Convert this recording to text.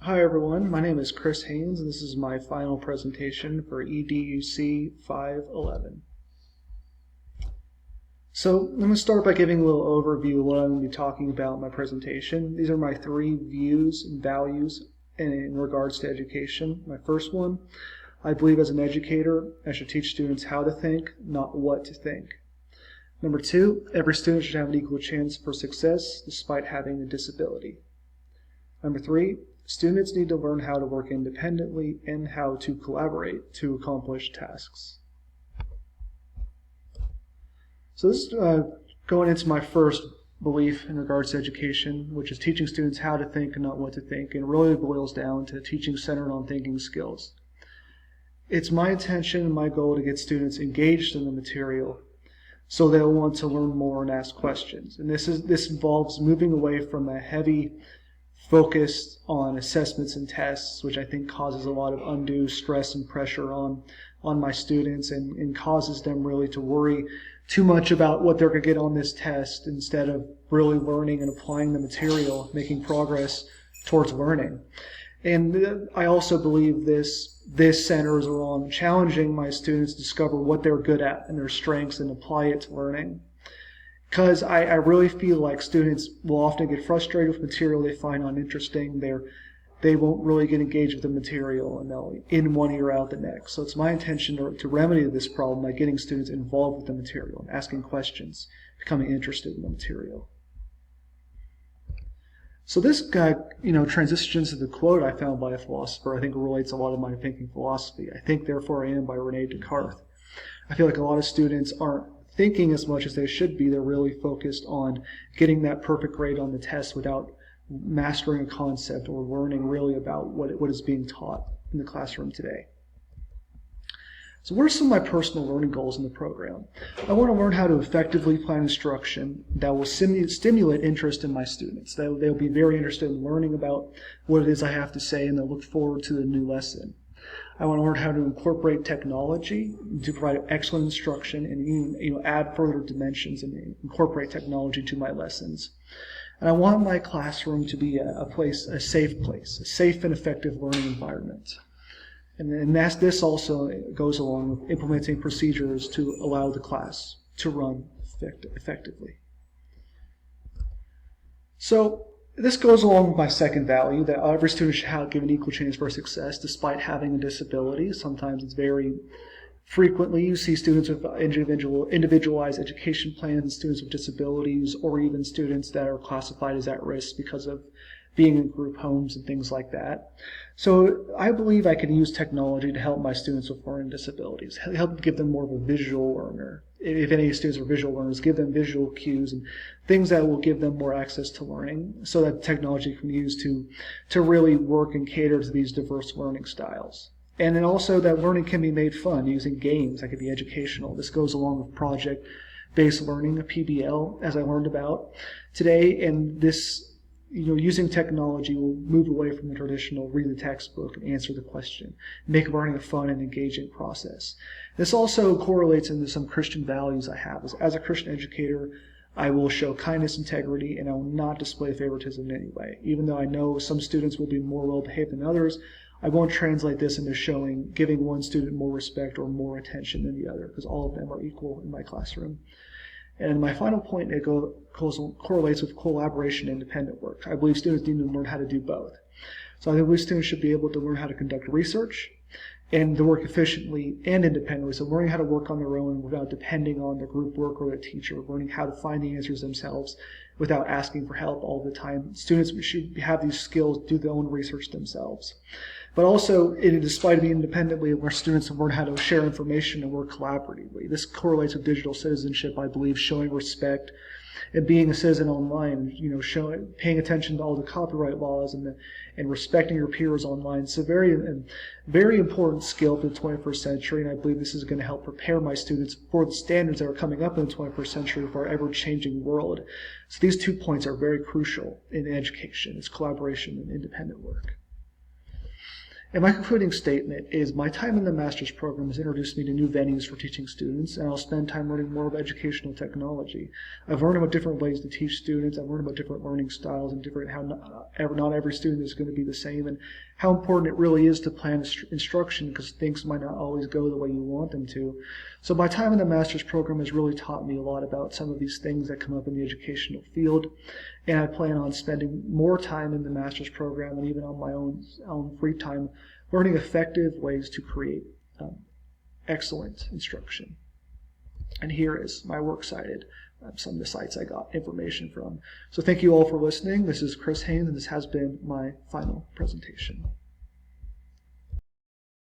Hi everyone, my name is Chris Haynes and this is my final presentation for EDUC 511. So I'm going to start by giving a little overview of what I'm going to be talking about in my presentation. These are my three views and values in regards to education. My first one, I believe as an educator, I should teach students how to think, not what to think. Number two, every student should have an equal chance for success despite having a disability. Number three, students need to learn how to work independently and how to collaborate to accomplish tasks. So this is going into my first belief in regards to education, which is teaching students how to think and not what to think, and it really boils down to teaching centered on thinking skills. It's my intention and my goal to get students engaged in the material so they'll want to learn more and ask questions. And this involves moving away from a heavy focused on assessments and tests, which I think causes a lot of undue stress and pressure on my students and causes them really to worry too much about what they're going to get on this test instead of really learning and applying the material, making progress towards learning. And I also believe this centers around challenging my students to discover what they're good at and their strengths and apply it to learning. Because I really feel like students will often get frustrated with material they find uninteresting. They won't really get engaged with the material, and they'll in one ear out the next. So it's my intention to remedy this problem by getting students involved with the material, and asking questions, becoming interested in the material. So this guy, transitions to the quote I found by a philosopher. I think it relates a lot of my thinking philosophy. I think, therefore I am, by Rene Descartes. I feel like a lot of students aren't thinking as much as they should be. They're really focused on getting that perfect grade on the test without mastering a concept or learning really about what is being taught in the classroom today. So what are some of my personal learning goals in the program? I want to learn how to effectively plan instruction that will stimulate interest in my students. They'll be very interested in learning about what it is I have to say, and they'll look forward to the new lesson. I want to learn how to incorporate technology to provide excellent instruction and even add further dimensions and incorporate technology to my lessons. And I want my classroom to be a safe place, a safe and effective learning environment. And this also goes along with implementing procedures to allow the class to run effectively. So this goes along with my second value, that every student should have given equal chance for success despite having a disability. Sometimes it's very frequently you see students with individualized education plans, students with disabilities, or even students that are classified as at risk because of being in group homes and things like that. So I believe I can use technology to help my students with learning disabilities, help give them more of a visual learner. If any students are visual learners, give them visual cues and things that will give them more access to learning so that technology can be used to really work and cater to these diverse learning styles. And then also that learning can be made fun using games that could be educational. This goes along with project-based learning, a PBL, as I learned about today. And this, using technology will move away from the traditional read the textbook and answer the question, make learning a fun and engaging process. This also correlates into some Christian values I have. As a Christian educator, I will show kindness, integrity, and I will not display favoritism in any way. Even though I know some students will be more well-behaved than others, I won't translate this into giving one student more respect or more attention than the other, because all of them are equal in my classroom. And my final point, it correlates with collaboration and independent work. I believe students need to learn how to do both. So I believe students should be able to learn how to conduct research and to work efficiently and independently. So learning how to work on their own without depending on the group work or the teacher, learning how to find the answers themselves without asking for help all the time. Students should have these skills, do their own research themselves. But also, despite being independently, where students learn how to share information and work collaboratively. This correlates with digital citizenship, I believe, showing respect and being a citizen online, paying attention to all the copyright laws and respecting your peers online. It's a very important skill for the 21st century, and I believe this is going to help prepare my students for the standards that are coming up in the 21st century for our ever-changing world. So these 2 points are very crucial in education. It's collaboration and independent work. And my concluding statement is my time in the master's program has introduced me to new venues for teaching students, and I'll spend time learning more about educational technology. I've learned about different ways to teach students. I've learned about different learning styles and how not every student is going to be the same, and how important it really is to plan instruction because things might not always go the way you want them to. So my time in the master's program has really taught me a lot about some of these things that come up in the educational field, and I plan on spending more time in the master's program and even on my own free time learning effective ways to create excellent instruction. And here is my works cited, some of the sites I got information from. So thank you all for listening. This is Chris Haynes, and this has been my final presentation.